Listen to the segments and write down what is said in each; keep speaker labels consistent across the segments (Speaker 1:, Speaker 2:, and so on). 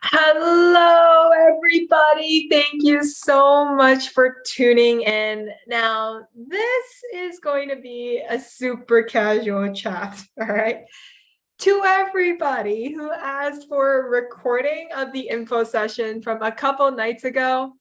Speaker 1: Hello, everybody. Thank you so much for tuning in. Now, this is going to be a super casual chat, all right? To everybody who asked for a recording of the info session from a couple nights ago,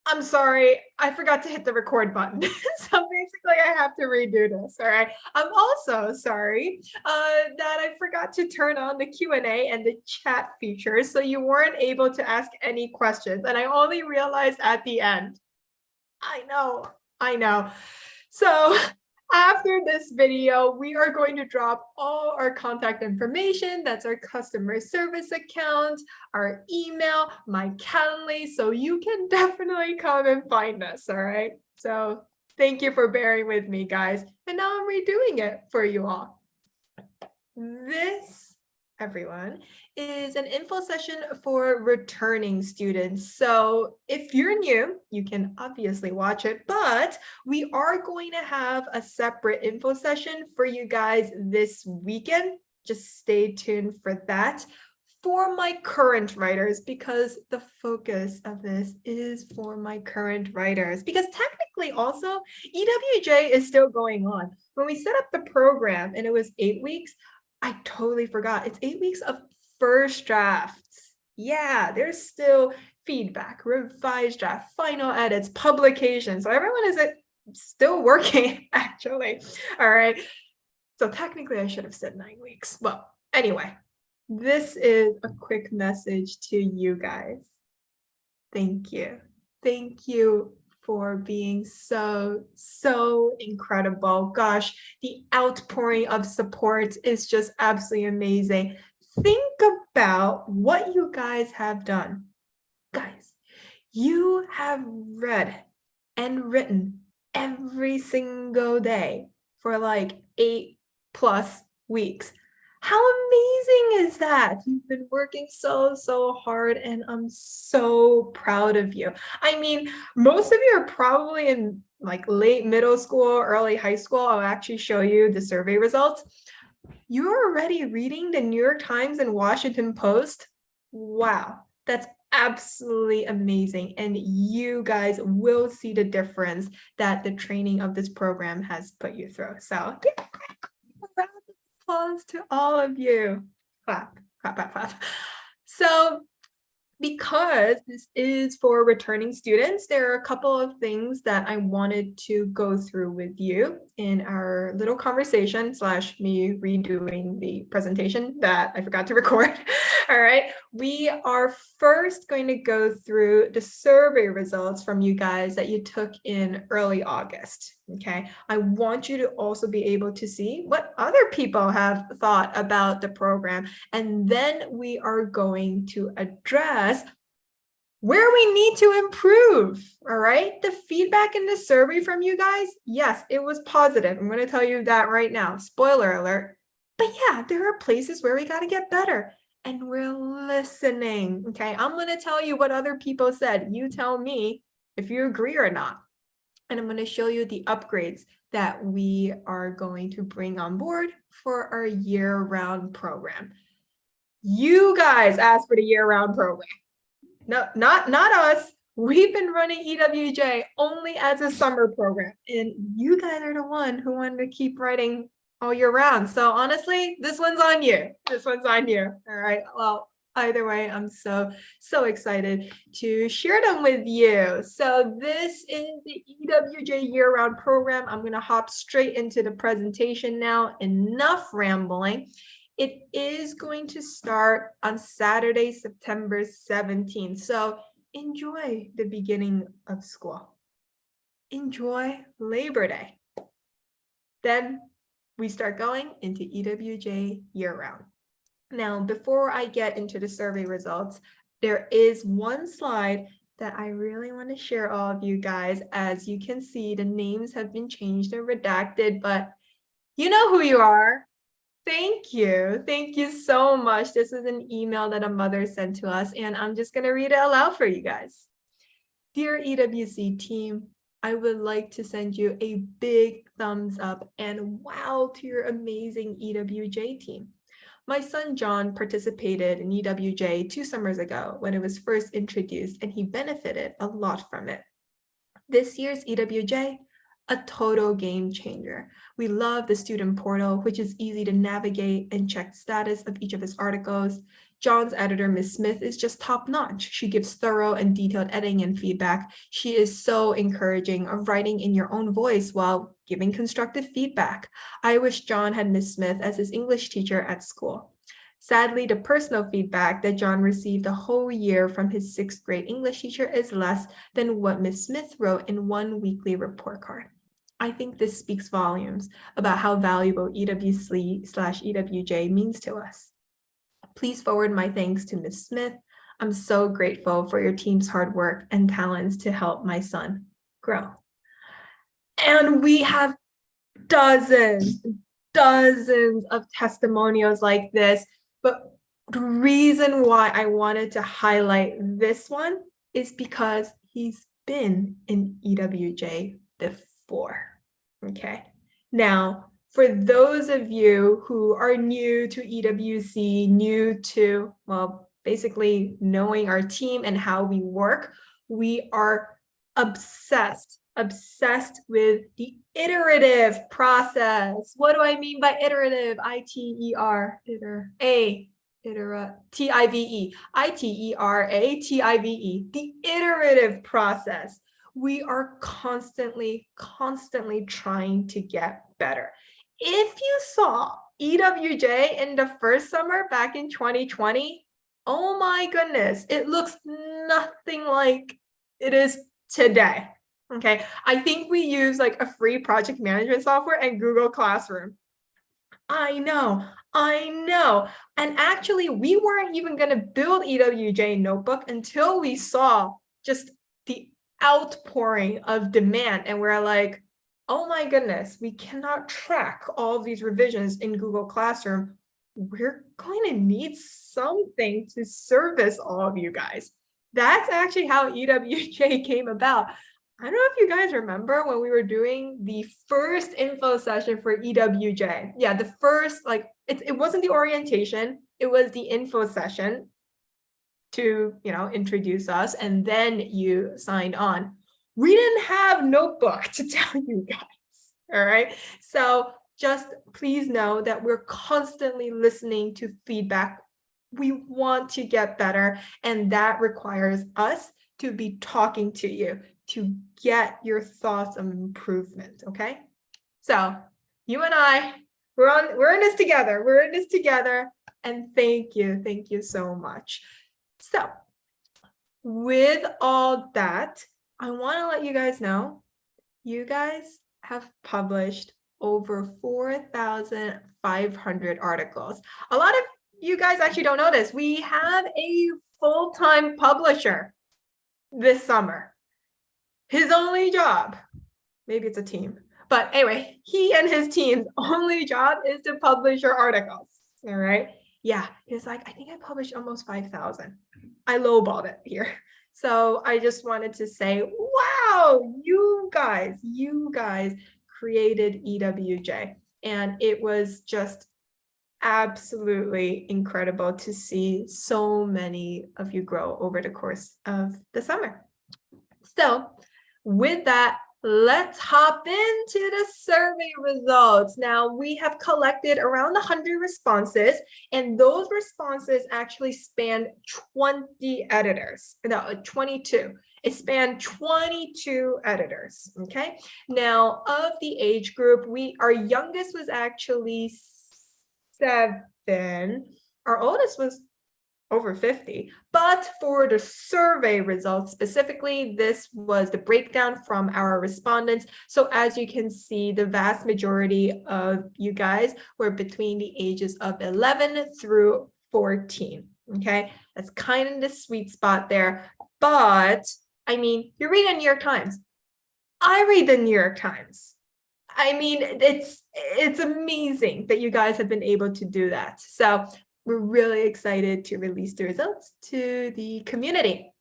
Speaker 1: I'm sorry, I forgot to hit the record button. So basically I have to redo this, all right? I'm also sorry that I forgot to turn on the Q&A and the chat features, so you weren't able to ask any questions. And I only realized at the end. I know. So after this video, we are going to drop all our contact information. That's our customer service account, our email, my Calendly, so you can definitely come and find us, all right? So thank you for bearing with me, guys. And now I'm redoing it for you all. This, everyone, is an info session for returning students. So if you're new, you can obviously watch it, but we are going to have a separate info session for you guys this weekend. Just stay tuned for that. For my current writers, because the focus of this is for my current writers, because technically also EWJ is still going on. When we set up the program and it was 8 weeks, I totally forgot. It's 8 weeks of first drafts. Yeah, there's still feedback, revised draft, final edits, publication. So everyone is still working, actually. All right. So technically I should have said 9 weeks. Well, anyway, this is a quick message to you guys. Thank you. Thank you for being so incredible. Gosh, the outpouring of support is just absolutely amazing. Think about what you guys have done. Guys, you have read and written every single day for like 8+ weeks. How amazing is that? You've been working so hard, and I'm so proud of you. I mean, most of you are probably in like late middle school, early high school. I'll actually show you the survey results. You're already reading the New York Times and Washington Post. Wow, that's absolutely amazing. And you guys will see the difference that the training of this program has put you through. So yeah, round of applause to all of you. Clap, clap, clap, clap. So because this is for returning students, there are a couple of things that I wanted to go through with you in our little conversation / me redoing the presentation that I forgot to record. All right, we are first going to go through the survey results from you guys that you took in early August. Okay, I want you to also be able to see what other people have thought about the program, and then we are going to address where we need to improve. All right, the feedback in the survey from you guys, yes, it was positive. I'm going to tell you that right now, spoiler alert. But yeah, there are places where we got to get better, and we're listening. Okay, I'm going to tell you what other people said. You tell me if you agree or not. And I'm going to show you the upgrades that we are going to bring on board for our year-round program. You guys asked for the year-round program. No, not us. We've been running EWJ only as a summer program, and you guys are the one who wanted to keep writing all year round. So honestly, this one's on you. This one's on you. All right. Well, either way, I'm so excited to share them with you. So this is the EWJ year-round program. I'm going to hop straight into the presentation now. Enough rambling. It is going to start on Saturday, September 17th. So enjoy the beginning of school. Enjoy Labor Day. Then we start going into EWJ year-round. Now, before I get into the survey results, there is one slide that I really want to share all of you guys. As you can see, the names have been changed and redacted, but you know who you are. Thank you. Thank you so much. This is an email that a mother sent to us, and I'm just going to read it aloud for you guys. Dear EWC team, I would like to send you a big thumbs up and wow to your amazing EWJ team. My son John participated in EWJ 2 summers ago when it was first introduced, and he benefited a lot from it. This year's EWJ, a total game changer. We love the student portal, which is easy to navigate and check status of each of his articles. John's editor, Ms. Smith, is just top-notch. She gives thorough and detailed editing and feedback. She is so encouraging of writing in your own voice while giving constructive feedback. I wish John had Ms. Smith as his English teacher at school. Sadly, the personal feedback that John received the whole year from his 6th grade English teacher is less than what Ms. Smith wrote in one weekly report card. I think this speaks volumes about how valuable EWC/EWJ means to us. Please forward my thanks to Ms. Smith. I'm so grateful for your team's hard work and talents to help my son grow. And we have dozens of testimonials like this. But the reason why I wanted to highlight this one is because he's been in EWJ before, okay? Now, for those of you who are new to EWC, new to, well, basically knowing our team and how we work, we are obsessed with the iterative process. What do I mean by iterative? I-T-E-R, T-I-V-E, I-T-E-R-A-T-I-V-E, the iterative process. We are constantly trying to get better. If you saw EWJ in the first summer back in 2020, oh my goodness, it looks nothing like it is today. Okay, I think we use like a free project management software and Google Classroom. I know. And actually, we weren't even going to build EWJ Notebook until we saw just the outpouring of demand. And we're like, oh my goodness, we cannot track all of these revisions in Google Classroom. We're going to need something to service all of you guys. That's actually how EWJ came about. I don't know if you guys remember when we were doing the first info session for EWJ. Yeah, the first, like, it wasn't the orientation, it was the info session to, introduce us, and then you signed on. We didn't have Notebook to tell you guys, all right? So just please know that we're constantly listening to feedback. We want to get better, and that requires us to be talking to you to get your thoughts on improvement, okay? So you and I, we're in this together. We're in this together, and thank you so much. So with all that, I want to let you guys know, you guys have published over 4,500 articles. A lot of you guys actually don't know this. We have a full-time publisher this summer. His only job, maybe it's a team, but anyway, he and his team's only job is to publish your articles, all right? Yeah, he's like, I think I published almost 5,000. I lowballed it here. So I just wanted to say, wow, you guys created EWJ. And it was just absolutely incredible to see so many of you grow over the course of the summer. So with that, let's hop into the survey results. Now, we have collected around 100 responses, and those responses actually spanned 20 editors. No, 22. It spanned 22 editors, okay? Now, of the age group, our youngest was actually 7. Our oldest was over 50, but for the survey results specifically, this was the breakdown from our respondents. So as you can see, the vast majority of you guys were between the ages of 11 through 14, okay? That's kind of the sweet spot there, but I mean, you read the New York Times. I read the New York Times. I mean, it's amazing that you guys have been able to do that. So we're really excited to release the results to the community.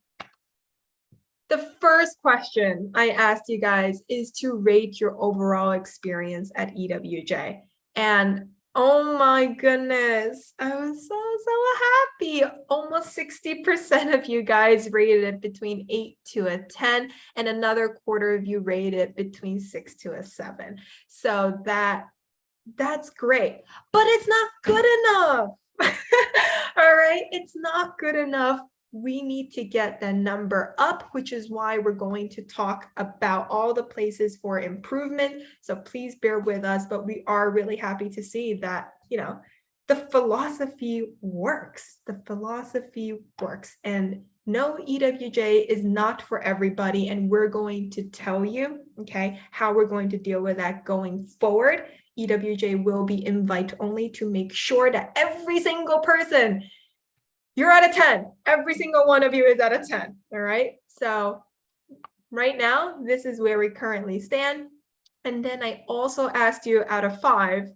Speaker 1: The first question I asked you guys is to rate your overall experience at EWJ. And Oh my goodness. I was so happy. Almost 60% of you guys rated it between 8 to a 10, and another quarter of you rated it between 6 to a 7. So that's great, but it's not good enough. All right, it's not good enough. We need to get the number up, which is why we're going to talk about all the places for improvement. So please bear with us, but we are really happy to see that, the philosophy works. The philosophy works. And no, EWJ is not for everybody. And we're going to tell you, okay, how we're going to deal with that going forward. EWJ will be invite only to make sure that every single person, you're at a 10. Every single one of you is at a 10. All right. So right now, this is where we currently stand. And then I also asked you out of 5.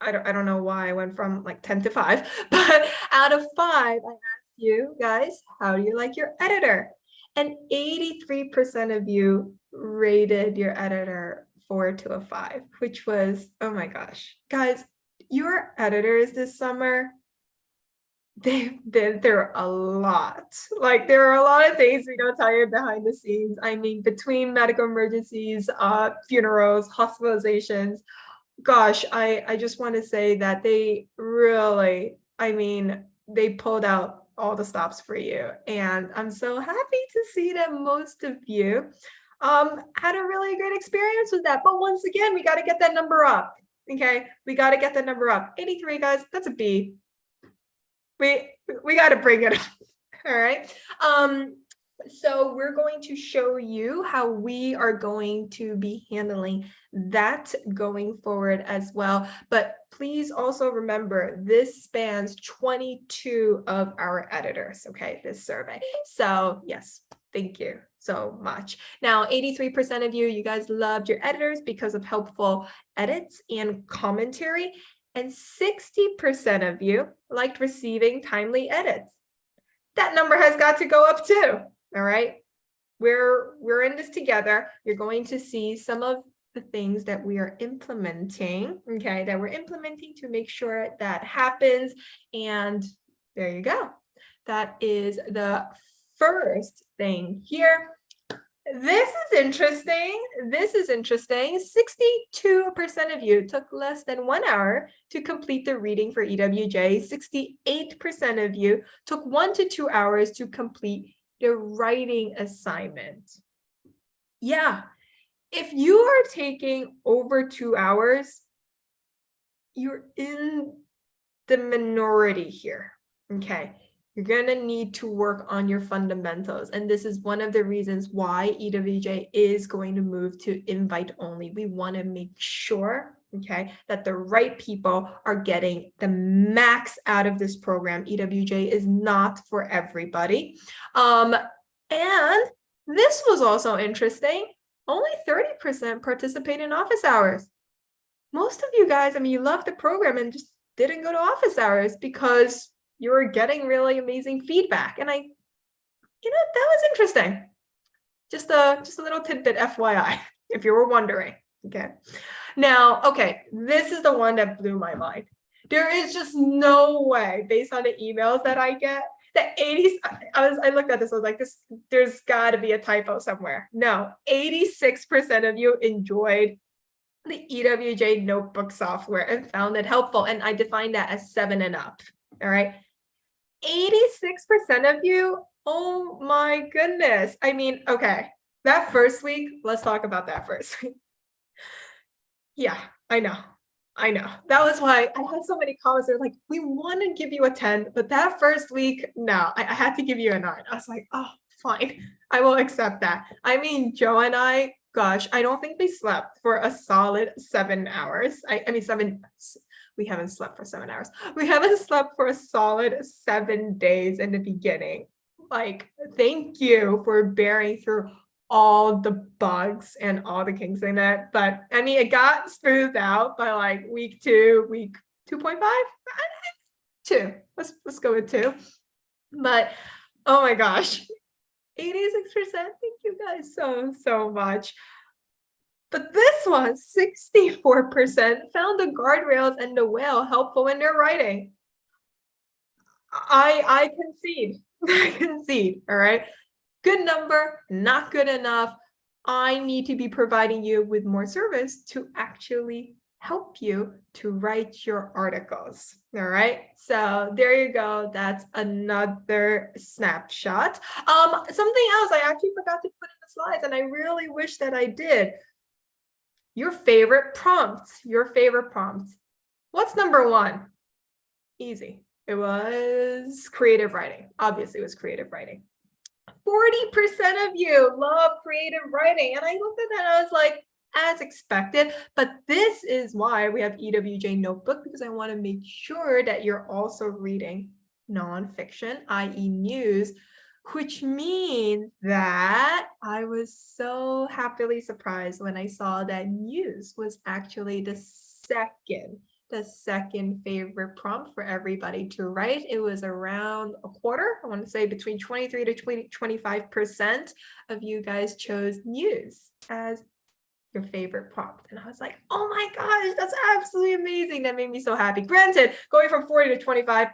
Speaker 1: I don't know why I went from like 10 to 5, but out of 5, I asked you guys, how do you like your editor? And 83% of you rated your editor 4 to a 5, which was, oh my gosh, guys, your editors this summer, there are a lot. Like, there are a lot of things we don't tell you behind the scenes. I mean, between medical emergencies, funerals, hospitalizations, gosh, I just want to say that they really, I mean, they pulled out all the stops for you. And I'm so happy to see that most of you had a really great experience with that. But once again, we got to get that number up. Okay, we got to get that number up. 83, guys, that's a B. We got to bring it up. All right. So we're going to show you how we are going to be handling that going forward as well. But please also remember, this spans 22 of our editors, okay, this survey. So yes, thank you so much. Now, 83% of you guys loved your editors because of helpful edits and commentary. And 60% of you liked receiving timely edits. That number has got to go up too. All right. We're in this together. You're going to see some of the things that we are implementing, okay, that we're implementing to make sure that happens. And there you go. That is the first thing here. This is interesting. This is interesting. 62% of you took less than 1 hour to complete the reading for EWJ. 68% of you took 1 to 2 hours to complete the writing assignment. Yeah, if you are taking over 2 hours, you're in the minority here, okay? You're going to need to work on your fundamentals. And this is one of the reasons why EWJ is going to move to invite only. We want to make sure, okay, that the right people are getting the max out of this program. EWJ is not for everybody. And this was also interesting. Only 30% participate in office hours. Most of you guys, I mean, you love the program and just didn't go to office hours because you were getting really amazing feedback. And that was interesting. Just a little tidbit FYI, if you were wondering. Okay. Now, okay, this is the one that blew my mind. There is just no way, based on the emails that I get, that 80s, I looked at this, I was like, there's got to be a typo somewhere. No, 86% of you enjoyed the EWJ notebook software and found it helpful. And I define that as 7 and up. All right. 86% of you, oh my goodness. I mean, okay, that first week, let's talk about that first week. Yeah, I know. That was why I had so many comments. They're like, we want to give you a 10, but that first week, no, I had to give you a 9. I was like, oh, fine. I will accept that. I mean, Joe and I, gosh, I don't think we slept for a solid 7 hours. We haven't slept for 7 hours. We haven't slept for a solid 7 days in the beginning. Like, thank you for bearing through all the bugs and all the kinks in it. But I mean, it got smoothed out by like week 2.5, 2. Let's go with 2. But oh my gosh, 86%. Thank you guys so much. But this one, 64% found the guardrails and the whale helpful in their writing. I concede. I concede. All right. Good number, not good enough. I need to be providing you with more service to actually help you to write your articles. All right. So there you go. That's another snapshot. Something else I actually forgot to put in the slides, and I really wish that I did. Your favorite prompts. Your favorite prompts. What's number one? Easy. It was creative writing. Obviously, it was creative writing. 40% of you love creative writing. And I looked at that and I was like, as expected. But this is why we have EWJ Notebook, because I want to make sure that you're also reading nonfiction, i.e. news, which means that I was so happily surprised when I saw that news was actually the second favorite prompt for everybody to write. It was around a quarter. I want to say between 23 to 25% of you guys chose news as your favorite prompt. And I was like, oh my gosh, that's absolutely amazing. That made me so happy. Granted, going from 40 to 25,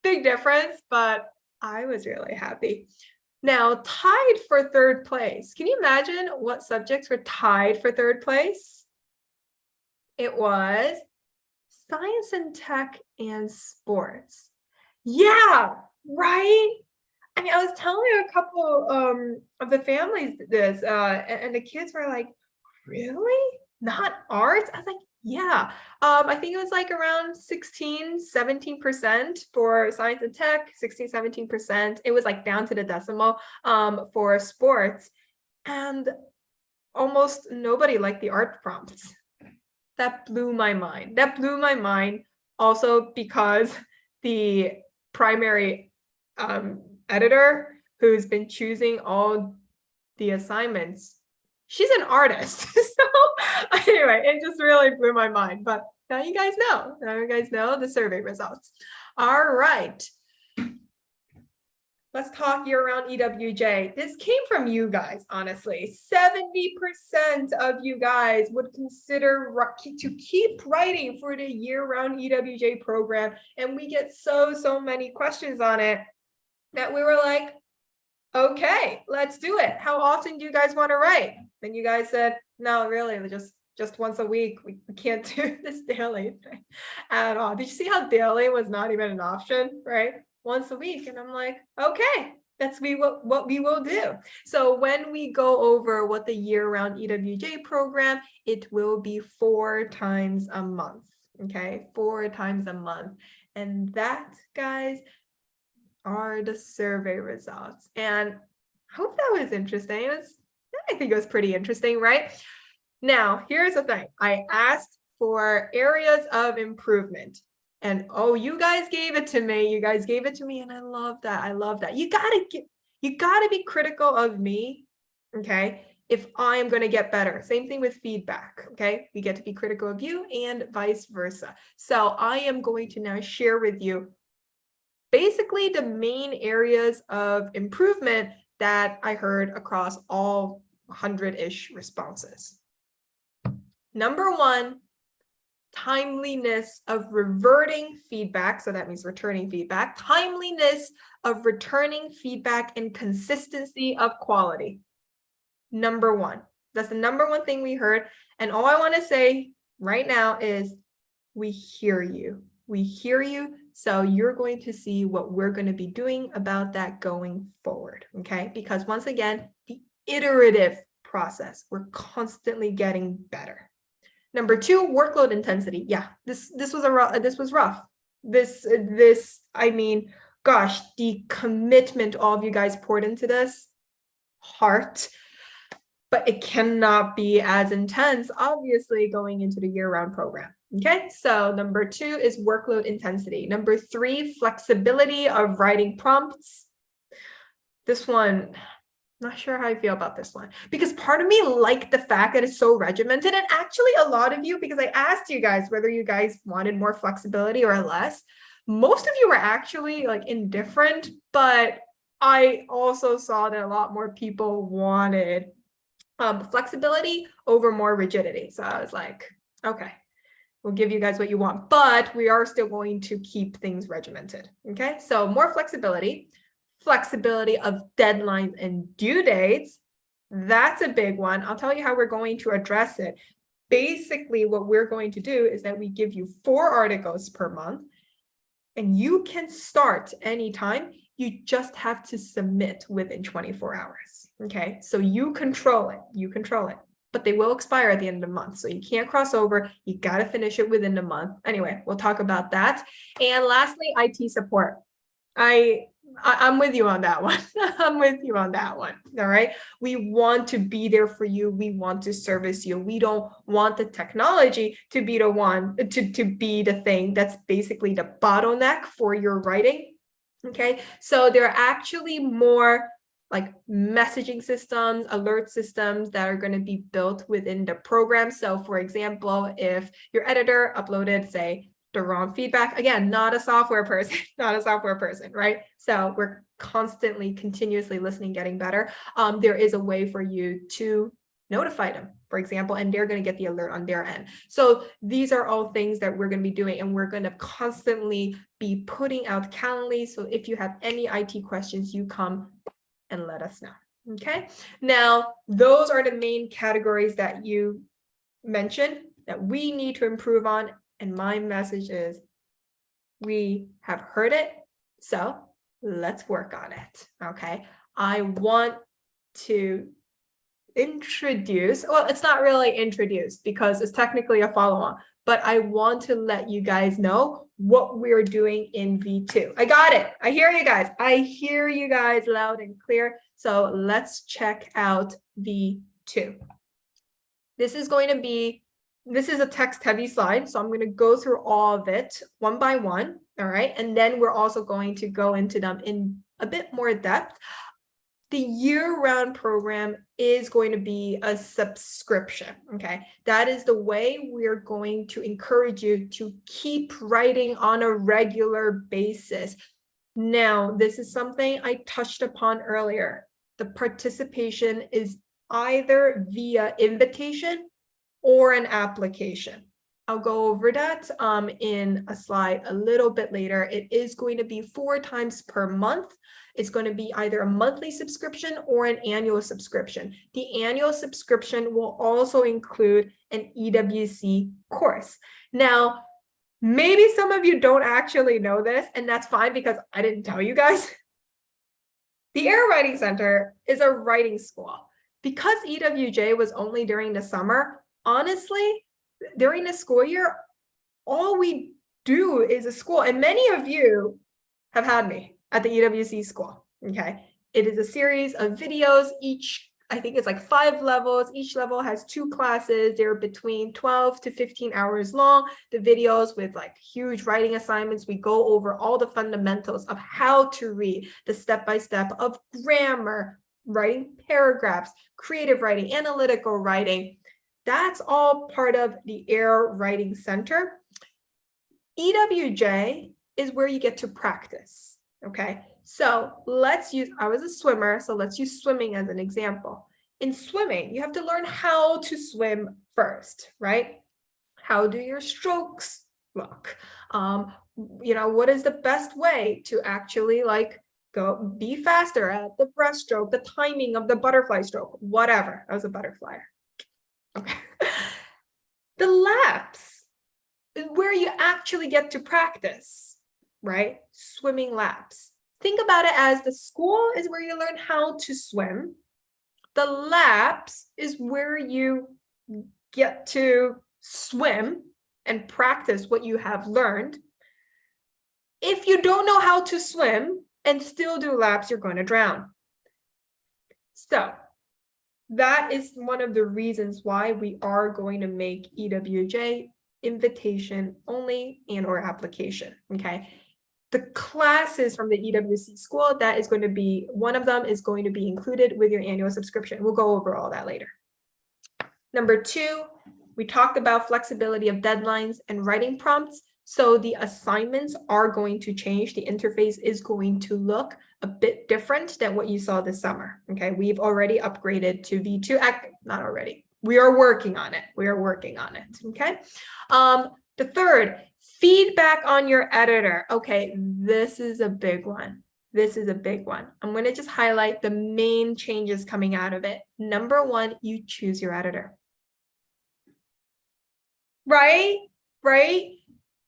Speaker 1: big difference, but I was really happy. Now, tied for third place. Can you imagine what subjects were tied for third place? It was science and tech and sports. Yeah, right? I mean, I was telling a couple of the families this, and the kids were like, really? Not arts? I was like, yeah. I think it was like around 17% for science and tech, 17%. It was like down to the decimal for sports. And almost nobody liked the art prompts. That blew my mind. That blew my mind also because the primary editor who's been choosing all the assignments, she's an artist. So anyway, it just really blew my mind. But now you guys know. Now you guys know the survey results. All right. Let's talk year-round EWJ. This came from you guys, honestly. 70% of you guys would consider to keep writing for the year-round EWJ program. And we get so many questions on it that we were like, okay, let's do it. How often do you guys want to write? And you guys said, no, really, just once a week. We can't do this daily at all. Did you see how daily was not even an option, right? Once a week. And I'm like, okay, that's what we will do. So when we go over what the year-round EWJ program, it will be 4 times a month. Okay, 4 times a month. And that, guys, are the survey results. And I hope that was interesting. I think it was pretty interesting, right? Now, here's the thing. I asked for areas of improvement. And oh, you guys gave it to me. You guys gave it to me. And I love that. I love that. You gotta be critical of me, okay? If I'm going to get better. Same thing with feedback, okay? We get to be critical of you and vice versa. So I am going to now share with you basically the main areas of improvement that I heard across all 100-ish responses. Number 1, timeliness of reverting feedback. So that means returning feedback. Timeliness of returning feedback and consistency of quality. Number 1. That's the number 1 thing we heard. And all I want to say right now is we hear you. We hear you. So you're going to see what we're going to be doing about that going forward. Okay. Because once again, the iterative process, we're constantly getting better. Number 2, workload intensity. Yeah, this was rough. I mean, gosh, the commitment all of you guys poured into this, heart, but it cannot be as intense, obviously, going into the year-round program. Okay, so number 2 is workload intensity. Number 3, flexibility of writing prompts. This one, not sure how I feel about this one, because part of me liked the fact that it's so regimented, and actually a lot of you, because I asked you guys whether you guys wanted more flexibility or less, most of you were actually like indifferent, but I also saw that a lot more people wanted flexibility over more rigidity. So I was like, okay, we'll give you guys what you want, but we are still going to keep things regimented. Okay, so more flexibility of deadlines and due dates. That's a big one. I'll tell you how we're going to address it. Basically, what we're going to do is that we give you 4 articles per month, and you can start anytime. You just have to submit within 24 hours. Okay, so you control it, but they will expire at the end of the month. So you can't cross over. You got to finish it within the month. Anyway, we'll talk about that. And lastly, IT support. I'm with you on that one. I'm with you on that one. All right. We want to be there for you. We want to service you. We don't want the technology to be the one to be the thing that's basically the bottleneck for your writing. Okay. So there are actually more like messaging systems, alert systems that are going to be built within the program. So for example, if your editor uploaded, say, the wrong feedback, again, not a software person, right? So we're constantly, continuously listening, getting better. There is a way for you to notify them, for example, and they're going to get the alert on their end. So these are all things that we're going to be doing, and we're going to constantly be putting out Calendly. So if you have any IT questions, you come and let us know. Okay. Now, those are the main categories that you mentioned that we need to improve on. And my message is, we have heard it, so let's work on it. Okay. I want to introduce, well, it's not really introduced because it's technically a follow-on, but I want to let you guys know what we're doing in V2. I got it. I hear you guys. I hear you guys loud and clear. So let's check out V2. This is a text-heavy slide, so I'm going to go through all of it one by one, all right? And then we're also going to go into them in a bit more depth. The year-round program is going to be a subscription, okay? That is the way we're going to encourage you to keep writing on a regular basis. Now, this is something I touched upon earlier. The participation is either via invitation or an application. I'll go over that in a slide a little bit later. It is going to be 4 times per month. It's going to be either a monthly subscription or an annual subscription. The annual subscription will also include an EWC course. Now, maybe some of you don't actually know this, and that's fine because I didn't tell you guys. The Air Writing Center is a writing school. Because EWJ was only during the summer, honestly, during the school year, all we do is a school. And many of you have had me at the EWC school, okay? It is a series of videos. I think it's like 5 levels. Each level has 2 classes. They're between 12 to 15 hours long. The videos with like huge writing assignments. We go over all the fundamentals of how to read, the step-by-step of grammar, writing paragraphs, creative writing, analytical writing. That's all part of the Air Writing Center. EWJ is where you get to practice, okay? So I was a swimmer, so let's use swimming as an example. In swimming, you have to learn how to swim first, right? How do your strokes look? What is the best way to actually go be faster at the breaststroke, the timing of the butterfly stroke, whatever. I was a butterflyer. Okay. The laps is where you actually get to practice, right? Swimming laps. Think about it as the school is where you learn how to swim. The laps is where you get to swim and practice what you have learned. If you don't know how to swim and still do laps, you're going to drown. So that is one of the reasons why we are going to make EWJ invitation only and/or application, okay? The classes from the EWC school, that is going to be, one of them is going to be included with your annual subscription. We'll go over all that later. Number 2, we talked about flexibility of deadlines and writing prompts. So the assignments are going to change. The interface is going to look a bit different than what you saw this summer. Okay, we've already upgraded to V2. Not already. We are working on it. We are working on it. Okay. The third, feedback on your editor. Okay, this is a big one. This is a big one. I'm going to just highlight the main changes coming out of it. Number one, you choose your editor. Right? Right?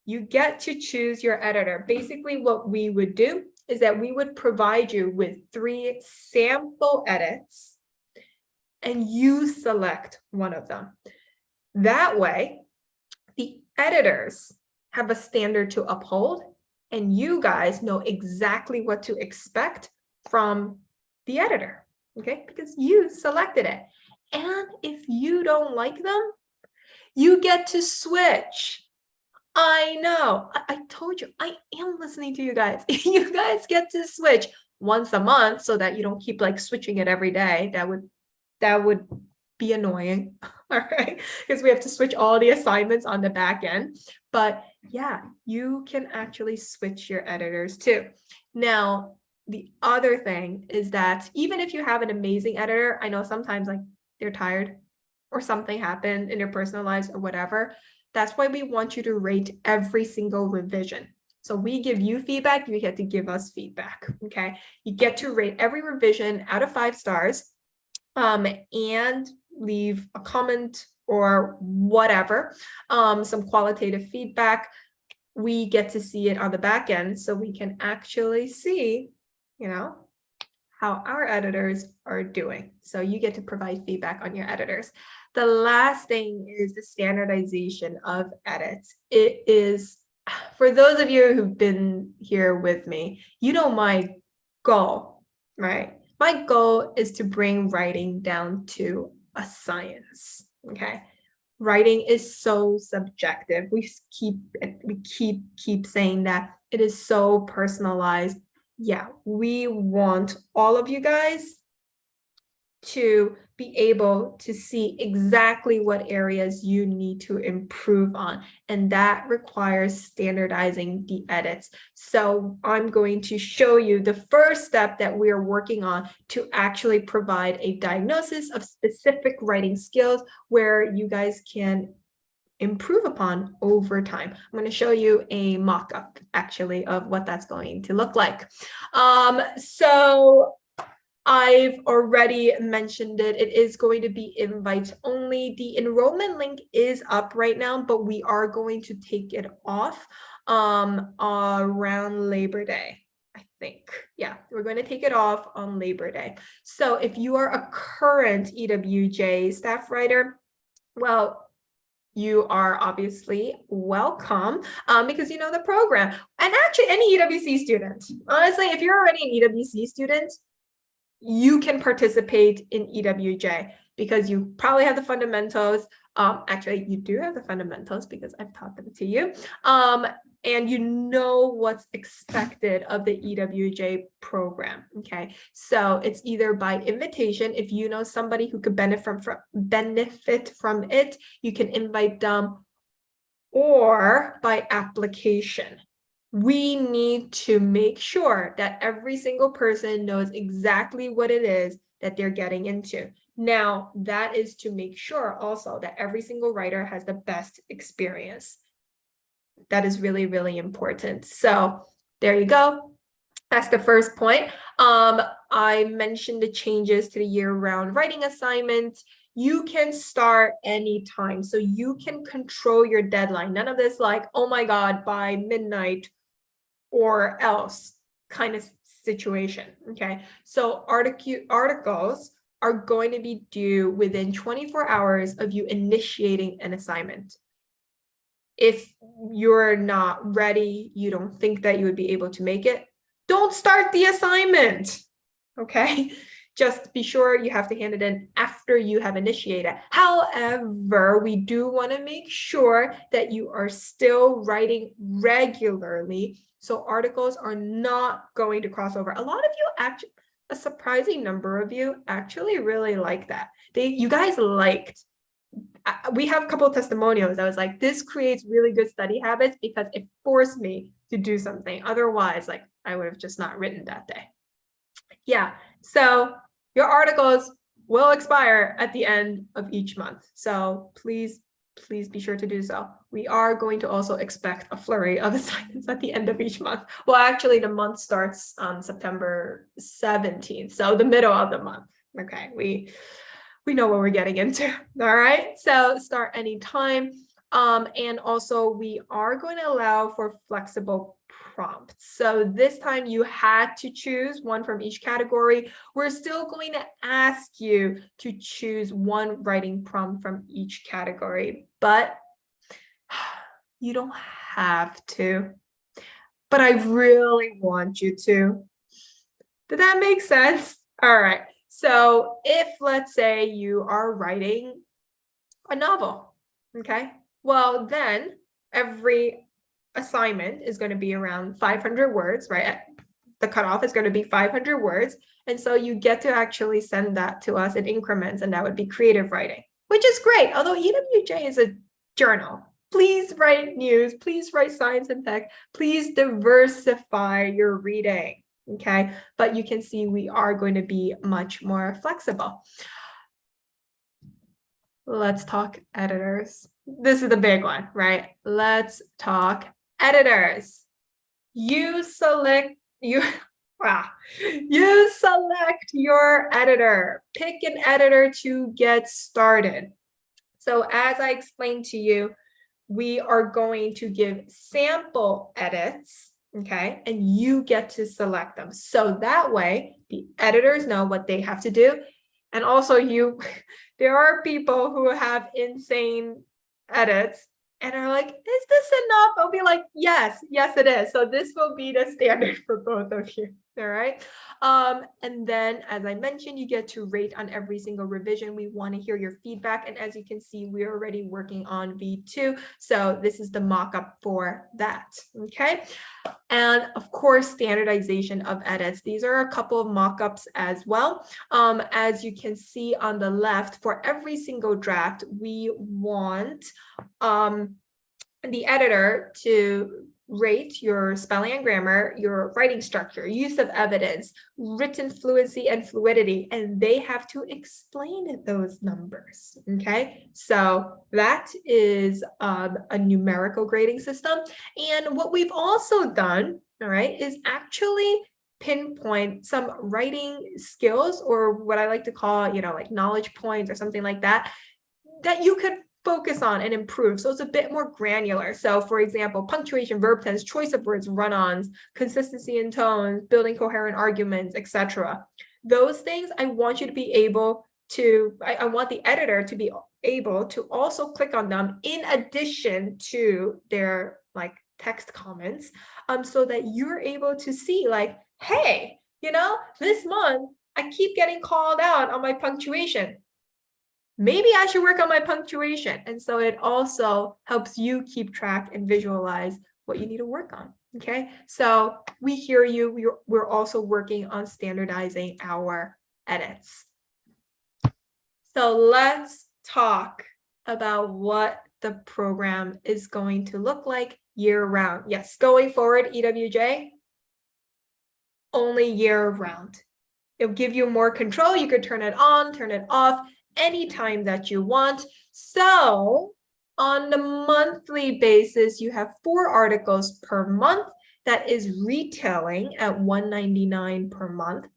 Speaker 1: You get to choose your editor. Basically, what we would do is that we would provide you with 3 sample edits, and you select one of them. That way, the editors have a standard to uphold, and you guys know exactly what to expect from the editor, okay? Because you selected it. And if you don't like them, you get to switch. I know. I told you, I am listening to you guys. You guys get to switch once a month so that you don't keep like switching it every day. That would be annoying. All right, because we have to switch all the assignments on the back end. But yeah, you can actually switch your editors too. Now, the other thing is that even if you have an amazing editor, I know sometimes like they're tired or something happened in your personal lives or whatever. That's why we want you to rate every single revision. So we give you feedback, you get to give us feedback, okay? You get to rate every revision out of 5 stars, and leave a comment or whatever, some qualitative feedback. We get to see it on the back end, so we can actually see, you know, how our editors are doing. So you get to provide feedback on your editors. The last thing is the standardization of edits. It is, for those of you who've been here with me, you know my goal, right? My goal is to bring writing down to a science, okay? Writing is so subjective. We keep saying that it is so personalized. Yeah, we want all of you guys to be able to see exactly what areas you need to improve on. And that requires standardizing the edits. So I'm going to show you the first step that we are working on to actually provide a diagnosis of specific writing skills where you guys can improve upon over time. I'm going to show you a mock-up actually of what that's going to look like. So I've already mentioned it. It is going to be invite only. The enrollment link is up right now, but we are going to take it off around Labor Day, I think. Yeah, we're going to take it off on Labor Day. So if you are a current EWJ staff writer, well, you are obviously welcome because you know the program. And actually any EWC student, honestly, if you're already an EWC student, you can participate in EWJ because you probably have the fundamentals. Actually, you do have the fundamentals because I've taught them to you. And you know what's expected of the EWJ program, okay? So it's either by invitation, if you know somebody who could benefit from it, you can invite them, or by application. We need to make sure that every single person knows exactly what it is that they're getting into. Now, that is to make sure also that every single writer has the best experience. That is really, really important. So there you go. That's the first point. I mentioned the changes to the year-round writing assignment. You can start anytime, so you can control your deadline. None of this like, oh my God, by midnight or else kind of situation, okay? So articles are going to be due within 24 hours of you initiating an assignment. If you're not ready, you don't think that you would be able to make it, don't start the assignment, okay? Just be sure you have to hand it in after you have initiated. However, we do want to make sure that you are still writing regularly, so articles are not going to cross over. A lot of you actually, a surprising number of you actually really like that. You guys liked we have a couple of testimonials. I was like, this creates really good study habits because it forced me to do something. Otherwise, like I would have just not written that day. Yeah, so your articles will expire at the end of each month. So please be sure to do so. We are going to also expect a flurry of assignments at the end of each month. Well, actually, the month starts on September 17th, so the middle of the month. Okay, we know what we're getting into. All right, so start anytime. And also we are going to allow for flexible prompts. So this time you had to choose one from each category. We're still going to ask you to choose one writing prompt from each category, but you don't have to. But I really want you to. Did that make sense? All right. So if, let's say, you are writing a novel, okay? Well, then every assignment is going to be around 500 words, right? The cutoff is going to be 500 words. And so you get to actually send that to us in increments, and that would be creative writing, which is great. Although EWJ is a journal, please write news, please write science and tech, please diversify your reading, okay? But you can see we are going to be much more flexible. Let's talk editors. This is the big one, right? Let's talk editors. You select your editor. Pick an editor to get started. So as I explained to you, we are going to give sample edits, okay? And you get to select them. So that way the editors know what they have to do. And also there are people who have insane edits and are like, is this enough? I'll be like, yes, it is. So this will be the standard for both of you. All right. And then, as I mentioned, you get to rate on every single revision. We want to hear your feedback. And as you can see, we're already working on V2. So this is the mock-up for that. Okay. And of course, standardization of edits. These are a couple of mock-ups as well. As you can see on the left, for every single draft, we want the editor to rate your spelling and grammar, your writing structure, use of evidence, written fluency and fluidity, and they have to explain those numbers, okay? So that is a numerical grading system. And what we've also done, all right, is actually pinpoint some writing skills, or what I like to call, like knowledge points or something like that, that you could focus on and improve. So it's a bit more granular. So for example, punctuation, verb tense, choice of words, run-ons, consistency in tones, building coherent arguments, etc. Those things I want you to be able to, I want the editor to be able to also click on them in addition to their like text comments, so that you're able to see like, hey, this month I keep getting called out on my punctuation. Maybe I should work on my punctuation. And so it also helps you keep track and visualize what you need to work on. Okay, so we hear you. We're also working on standardizing our edits. So let's talk about what the program is going to look like year round. Yes, going forward, EWJ, only year round. It'll give you more control. You could turn it on, turn it off anytime that you want. So on the monthly basis, you have 4 articles per month. That is retailing at $199 per month.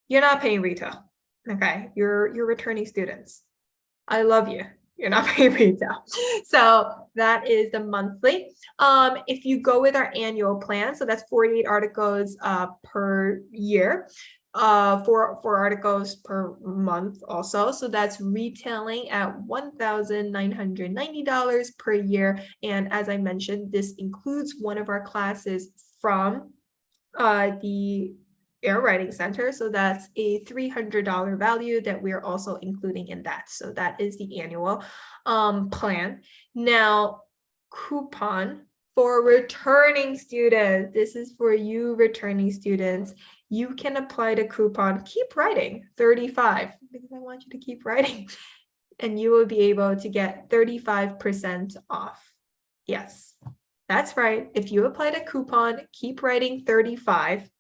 Speaker 1: You're not paying retail. Okay, you're returning students. I love you. You're not paying retail. So that is the monthly. If you go with our annual plan, so that's 48 articles per year. 4 articles per month also. So that's retailing at $1,990 per year. And as I mentioned, this includes one of our classes from the Air Writing Center. So that's a $300 value that we're also including in that. So that is the annual plan. Now, coupon for returning students. This is for you returning students. You can apply the coupon Keep Writing 35 because I want you to keep writing. and you will be able to get 35% off. Yes, that's right. If you apply the coupon, keep writing 35,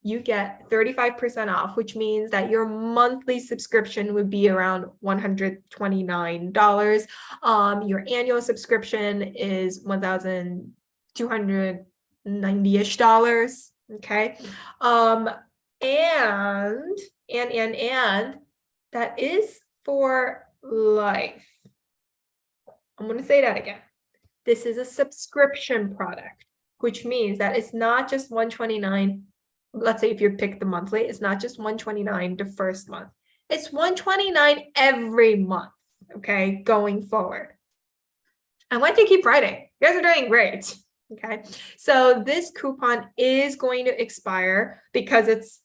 Speaker 1: you get 35% off, which means that your monthly subscription would be around $129. Your annual subscription is $1,290-ish dollars. Okay. And that is for life. I'm going to say that again. This is a subscription product, which means that it's not just $129. Let's say if you pick the monthly, it's not just $129 the first month. It's $129 every month, okay, going forward. I want to keep writing. You guys are doing great, okay? So this coupon is going to expire because it's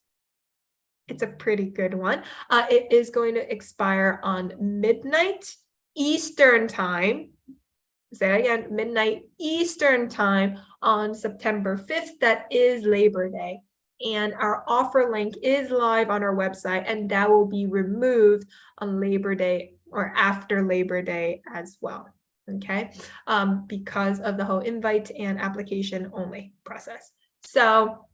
Speaker 1: a pretty good one. It is going to expire on midnight Eastern time. Say that again, midnight Eastern time on September 5th. That is Labor Day. And our offer link is live on our website, and that will be removed on Labor Day or after Labor Day as well, okay? Because of the whole invite and application only process. So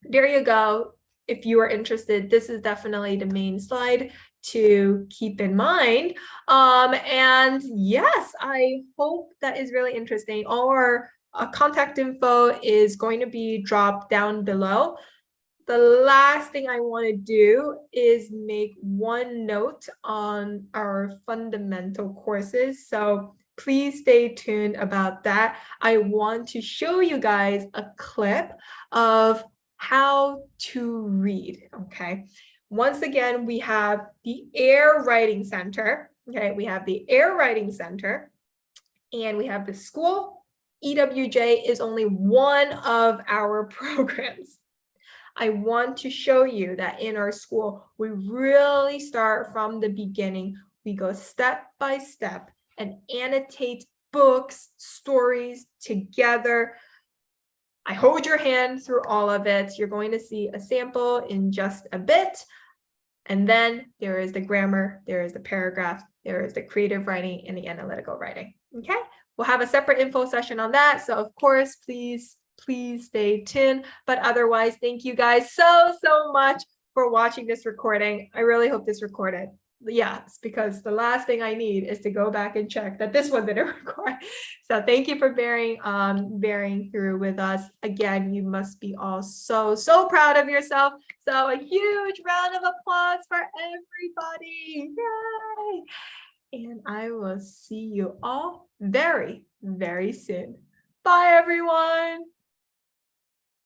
Speaker 1: there you go. If you are interested, this is definitely the main slide to keep in mind. And yes, I hope that is really interesting. Our contact info is going to be dropped down below. The last thing I want to do is make one note on our fundamental courses. So please stay tuned about that. I want to show you guys a clip of how to read, okay? Once again, we have the Air Writing Center, okay? We have the Air Writing Center, and we have the school. EWJ is only one of our programs. I want to show you that in our school, we really start from the beginning. We go step by step and annotate books, stories together. I hold your hand through all of it. You're going to see a sample in just a bit. And then there is the grammar, there is the paragraph, there is the creative writing and the analytical writing. Okay, we'll have a separate info session on that. So of course, please stay tuned. But otherwise, thank you guys so much for watching this recording. I really hope this recorded. Yes, because the last thing I need is to go back and check that this one didn't record. So thank you for bearing through with us. Again, you must be all so proud of yourself. So a huge round of applause for everybody. Yay! And I will see you all very soon. Bye, everyone.